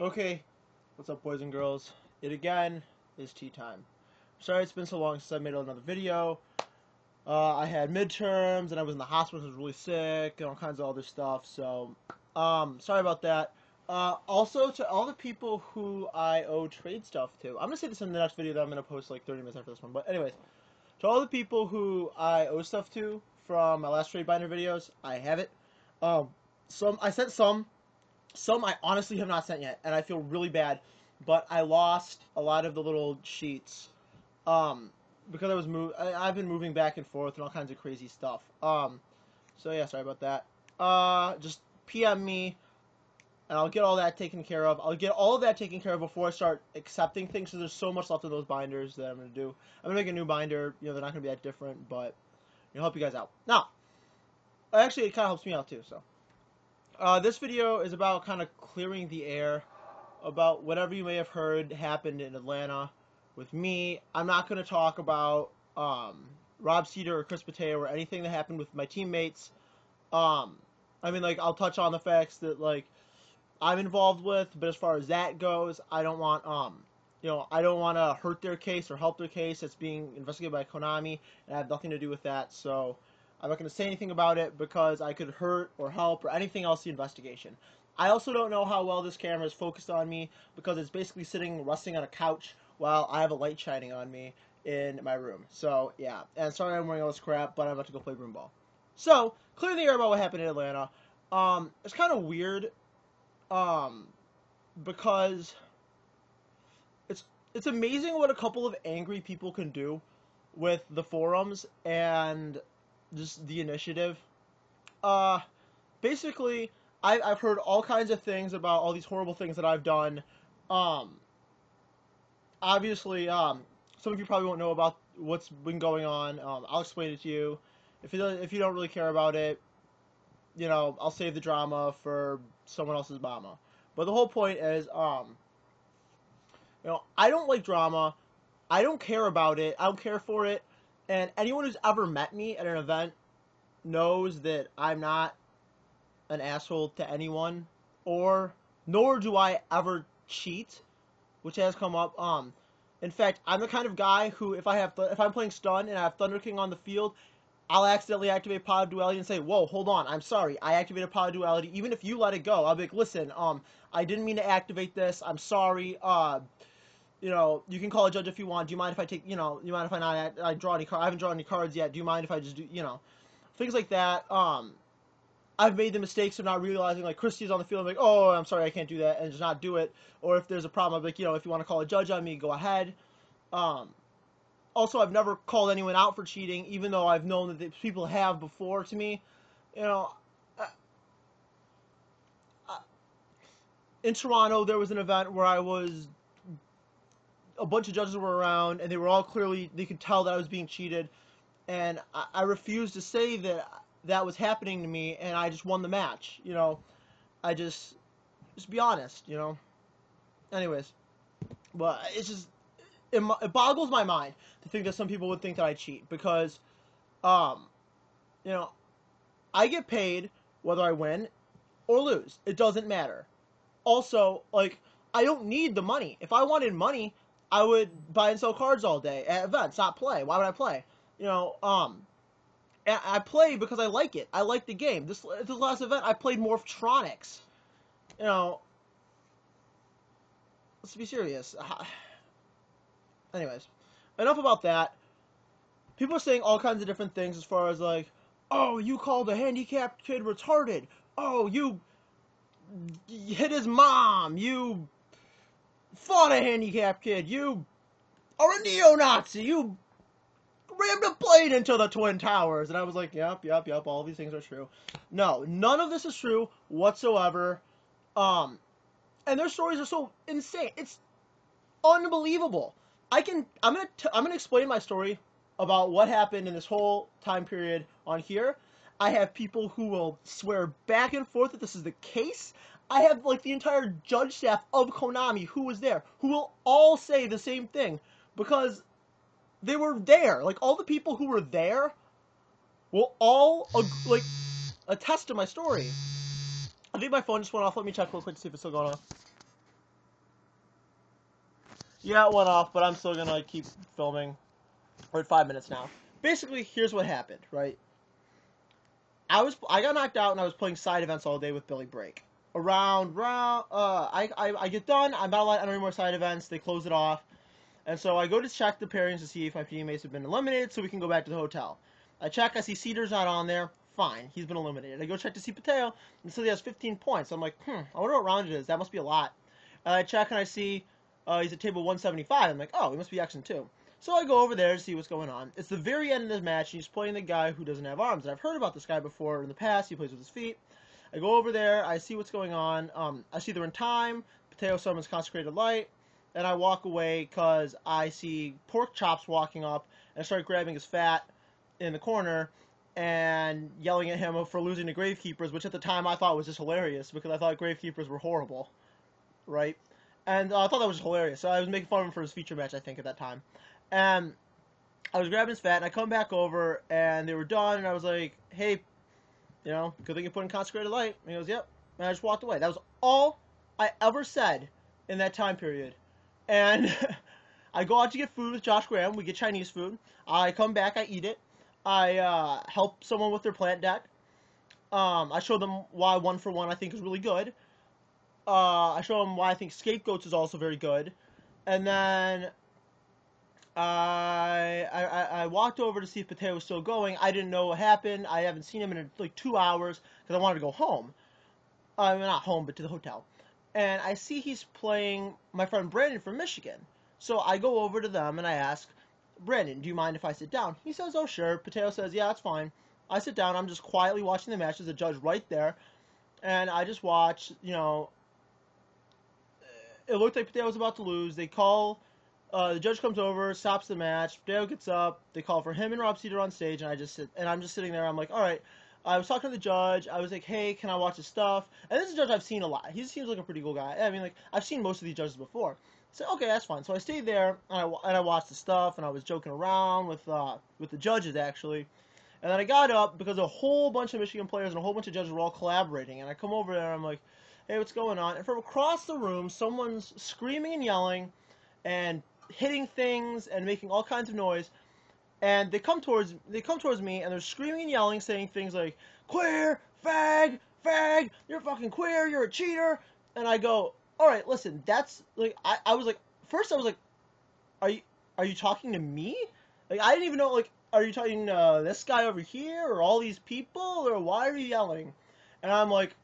Okay, what's up, boys and girls? It again is tea time. Sorry it's been so long since I made another video. I had midterms and I was in the hospital because I was really sick and all kinds of other stuff. So, sorry about that. Also, to all the people who I owe trade stuff to, I'm gonna say this in the next video that I'm gonna post like 30 minutes after this one. But anyways, to all the people who I owe stuff to from my last trade binder videos, I have it. Um, I sent some. Some I honestly have not sent yet, and I feel really bad. But I lost a lot of the little sheets, um, because I've been moving back and forth and all kinds of crazy stuff. So yeah, sorry about that. Just PM me, and I'll get all that taken care of. I'll get all of that taken care of before I start accepting things. So there's so much left of those binders that I'm gonna do. I'm gonna make a new binder. You know, they're not gonna be that different, but it'll help you guys out. Now, actually, it kind of helps me out too. So. This video is about kind of clearing the air about whatever you may have heard happened in Atlanta with me. I'm not going to talk about Rob Cedar or Chris Pateo or anything that happened with my teammates. I mean, like, I'll touch on the facts that, like, I'm involved with, but as far as that goes, I don't want, I don't want to hurt their case or help their case. It's being investigated by Konami, and I have nothing to do with that, so I'm not going to say anything about it because I could hurt or help or anything else the investigation. I also don't know how well this camera is focused on me because it's basically sitting resting on a couch while I have a light shining on me in my room. So, yeah. And sorry I'm wearing all this crap, but I'm about to go play broom ball. So, clear the air about what happened in Atlanta. It's kind of weird, um, because it's amazing what a couple of angry people can do with the forums and just the initiative. Uh, Basically, I've heard all kinds of things about all these horrible things that I've done. Um, Obviously, some of you probably won't know about what's been going on. I'll explain it to you. If you don't really care about it, I'll save the drama for someone else's mama. But the whole point is, I don't like drama. I don't care about it. I don't care for it. And anyone who's ever met me at an event knows that I'm not an asshole to anyone, or nor do I ever cheat, which has come up. In fact, I'm the kind of guy who, if I'm playing stun and I have Thunder King on the field, I'll accidentally activate Pod of Duality and say, "Whoa, hold on, I'm sorry, I activated Pod of Duality." Even if you let it go, I'll be like, "Listen, I didn't mean to activate this. I'm sorry. You can call a judge if you want. Do you mind if I take, you mind if I draw any cards? I haven't drawn any cards yet. Do you mind if I just do, things like that." I've made the mistakes of not realizing, like, Christie's on the field, I'm like, "Oh, I'm sorry, I can't do that," and just not do it. Or if there's a problem, I'm like, if you want to call a judge on me, go ahead. Um, Also, I've never called anyone out for cheating, even though I've known that people have before to me. You know, uh, uh, in Toronto, there was an event where a bunch of judges were around, and they were all they could tell that I was being cheated, and I refused to say that that was happening to me, and I just won the match. I just be honest. Anyways, but it boggles my mind to think that some people would think that I cheat because, um, you know, I get paid whether I win or lose. It doesn't matter. Also, like, I don't need the money. If I wanted money, I would buy and sell cards all day at events, not play. Why would I play? You know, um, I play because I like it. I like the game. This last event, I played Morphtronics. You know, let's be serious. Anyways, enough about that. People are saying all kinds of different things as far as, like, "Oh, you called a handicapped kid retarded. Oh, you hit his mom. You fought a handicapped kid. You are a neo-Nazi. You rammed a plane into the Twin Towers." And I was like, "Yep, yep, yep. All these things are true." No, none of this is true whatsoever. Um, and their stories are so insane. It's unbelievable. I'm gonna explain my story about what happened in this whole time period on here. I have people who will swear back and forth that this is the case. I have, like, the entire judge staff of Konami who was there, who will all say the same thing because they were there. Like, all the people who were there will all like attest to my story. I think my phone just went off. Let me check real quick to see if it's still going on. Yeah, it went off, but I'm still gonna keep filming. We're at 5 minutes now. Basically, here's what happened, right? I got knocked out and I was playing side events all day with Billy Break. I get done. I'm not allowed to enter any more side events. They close it off, and so I go to check the pairings to see if my teammates have been eliminated, so we can go back to the hotel. I check. I see Cedar's not on there. Fine, he's been eliminated. I go check to see Pateo, and so he has 15 points. I'm like, I wonder what round it is. That must be a lot. I check and I see he's at table 175. I'm like, oh, he must be Xing too. So I go over there to see what's going on. It's the very end of the match, and he's playing the guy who doesn't have arms. And I've heard about this guy before in the past. He plays with his feet. I go over there. I see what's going on. I see they're in time. Pateo summons Consecrated Light. And I walk away because I see Pork Chops walking up and I start grabbing his fat in the corner and yelling at him for losing to Gravekeepers, which at the time I thought was just hilarious because I thought Gravekeepers were horrible, right? And I thought that was just hilarious. So I was making fun of him for his feature match, I think, at that time. And I was grabbing his fat, and I come back over, and they were done, and I was like, hey, good thing you put in Consecrated Light. And he goes, yep. And I just walked away. That was all I ever said in that time period. And I go out to get food with Josh Graham. We get Chinese food. I come back. I eat it. I help someone with their plant deck. I show them why 1 for 1 I think is really good. I show them why I think Scapegoats is also very good. And then I walked over to see if Pateo was still going. I didn't know what happened. I haven't seen him in like 2 hours because I wanted to go home. Not home, but to the hotel. And I see he's playing my friend Brandon from Michigan. So I go over to them and I ask, Brandon, do you mind if I sit down? He says, oh, sure. Pateo says, yeah, that's fine. I sit down. I'm just quietly watching the match. There's a judge right there. And I just watch, it looked like Pateo was about to lose. They call, the judge comes over, stops the match. Pateo gets up. They call for him and Rob Cedar on stage. And I'm just sitting there. I'm like, all right. I was talking to the judge. I was like, hey, can I watch his stuff? And this is a judge I've seen a lot. He seems like a pretty cool guy. I mean, like, I've seen most of these judges before. So, okay, that's fine. So I stayed there, and I watched the stuff, and I was joking around with the judges, actually. And then I got up, because a whole bunch of Michigan players and a whole bunch of judges were all collaborating. And I come over there, and I'm like, hey, what's going on? And from across the room, someone's screaming and yelling and hitting things and making all kinds of noise. And they come towards me, and they're screaming and yelling, saying things like, queer, fag, you're fucking queer, you're a cheater. And I go, all right, listen, that's, like, I was like, first I was like, are you talking to me? Like, I didn't even know, like, are you talking to this guy over here, or all these people, or why are you yelling? And I'm like,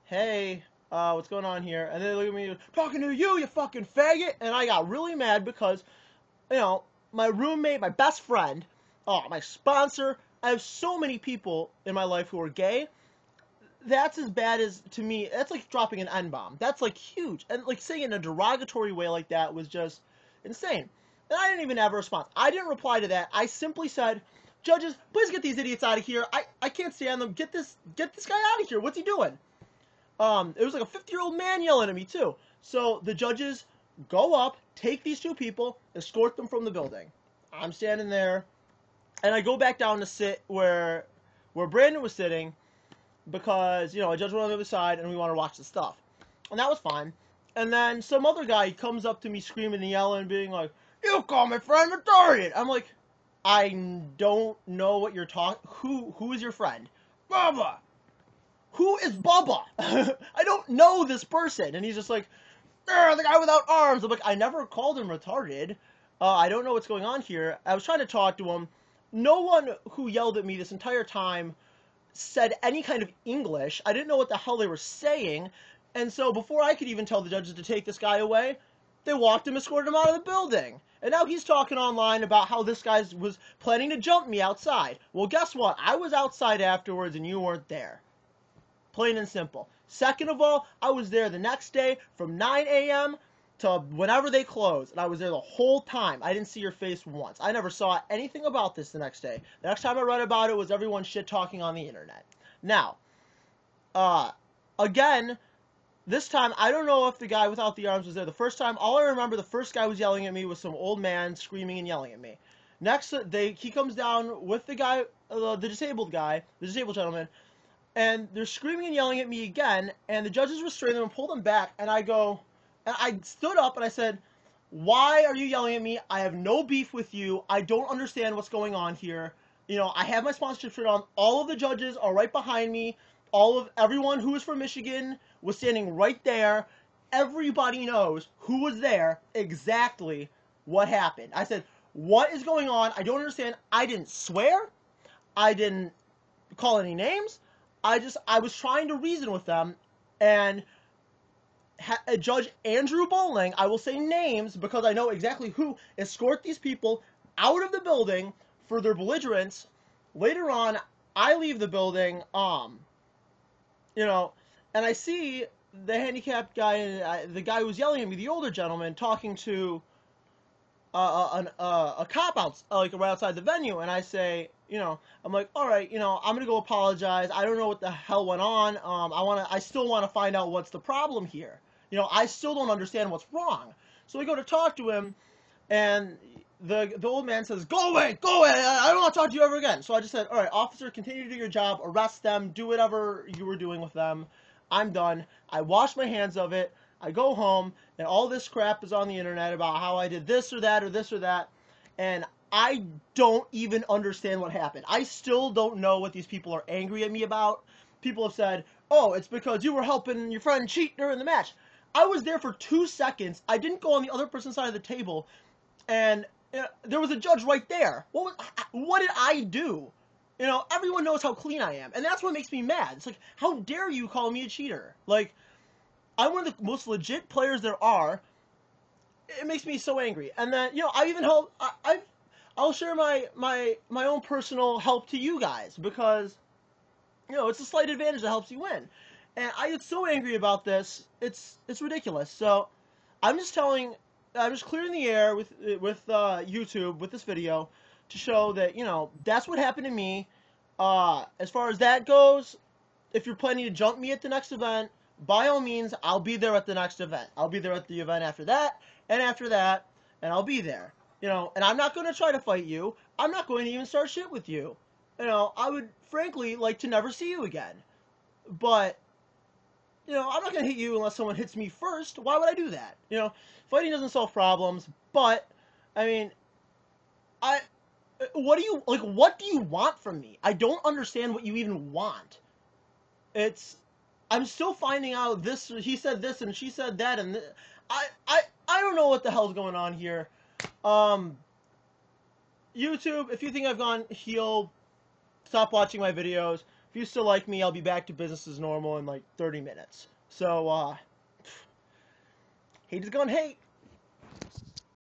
hey, what's going on here? And they look at me, talking to you, you fucking faggot. And I got really mad because, my roommate, my best friend, my sponsor, I have so many people in my life who are gay. That's as bad as, to me, that's like dropping an N-bomb. That's like huge. And like saying it in a derogatory way like that was just insane. And I didn't even have a response. I didn't reply to that. I simply said, judges, please get these idiots out of here. I can't stand them. Get this guy out of here. What's he doing? It was like a 50-year-old man yelling at me too. So the judges go up, take these 2 people, escort them from the building. I'm standing there, and I go back down to sit where Brandon was sitting because, a judge went on the other side, and we want to watch the stuff. And that was fine. And then some other guy comes up to me screaming and yelling, being like, you call my friend retarded! I'm like, I don't know what you're talking... Who is your friend? Bubba! Who is Bubba? I don't know this person. And he's just like, the guy without arms. I'm like, I never called him retarded. I don't know what's going on here. I was trying to talk to him. No one who yelled at me this entire time said any kind of English. I didn't know what the hell they were saying. And so before I could even tell the judges to take this guy away, they walked him, escorted him out of the building. And now he's talking online about how this guy was planning to jump me outside. Well, guess what? I was outside afterwards and you weren't there. Plain and simple. Second of all, I was there the next day from 9 a.m. to whenever they closed. And I was there the whole time. I didn't see your face once. I never saw anything about this the next day. The next time I read about it was everyone shit-talking on the internet. Now, again, this time, I don't know if the guy without the arms was there the first time. All I remember, the first guy was yelling at me was some old man screaming and yelling at me. Next, he comes down with the guy, the disabled gentleman, and they're screaming and yelling at me again, and the judges restrain them and pull them back, and I stood up and I said, why are you yelling at me? I have no beef with you. I don't understand what's going on here. You know, I have my sponsorship shirt on. All of the judges are right behind me. Everyone who is from Michigan was standing right there. Everybody knows who was there, exactly what happened. I said, what is going on? I don't understand. I didn't swear. I didn't call any names. I was trying to reason with them, and Judge Andrew Bowling, I will say names because I know exactly who, escort these people out of the building for their belligerence. Later on, I leave the building, you know, and I see the handicapped guy, the guy who was yelling at me, the older gentleman, talking to a cop out, like right outside the venue, and I say, you know, I'm like, all right, you know, I'm gonna go apologize. I don't know what the hell went on. I still want to find out what's the problem here. You know, I still don't understand what's wrong. So we go to talk to him, and the old man says, go away, go away. I don't want to talk to you ever again. So I just said, all right, officer, continue to do your job, arrest them, do whatever you were doing with them. I'm done. I wash my hands of it. I go home, and all this crap is on the internet about how I did this or that or this or that, and I don't even understand what happened. I still don't know what these people are angry at me about. People have said, oh, it's because you were helping your friend cheat during the match. I was there for 2 seconds. I didn't go on the other person's side of the table, and there was a judge right there. What did I do? You know, everyone knows how clean I am, and that's what makes me mad. It's like, how dare you call me a cheater? Like, I'm one of the most legit players there are. It makes me so angry. And then, you know, I even help. I'll share my own personal help to you guys because, you know, it's a slight advantage that helps you win. And I get so angry about this. It's ridiculous. So I'm just clearing the air with YouTube with this video to show that, you know, that's what happened to me. As far as that goes, if you're planning to jump me at the next event, by all means, I'll be there at the next event. I'll be there at the event after that, and after that, and I'll be there. You know, and I'm not going to try to fight you. I'm not going to even start shit with you. You know, I would frankly like to never see you again. But, you know, I'm not going to hit you unless someone hits me first. Why would I do that? You know, fighting doesn't solve problems, but, I mean, what do you want from me? I don't understand what you even want. I'm still finding out this, he said this and she said that, and I don't know what the hell's going on here. YouTube, if you think I've gone heel, stop watching my videos. If you still like me, I'll be back to business as normal in like 30 minutes. So, hate is gonna hate.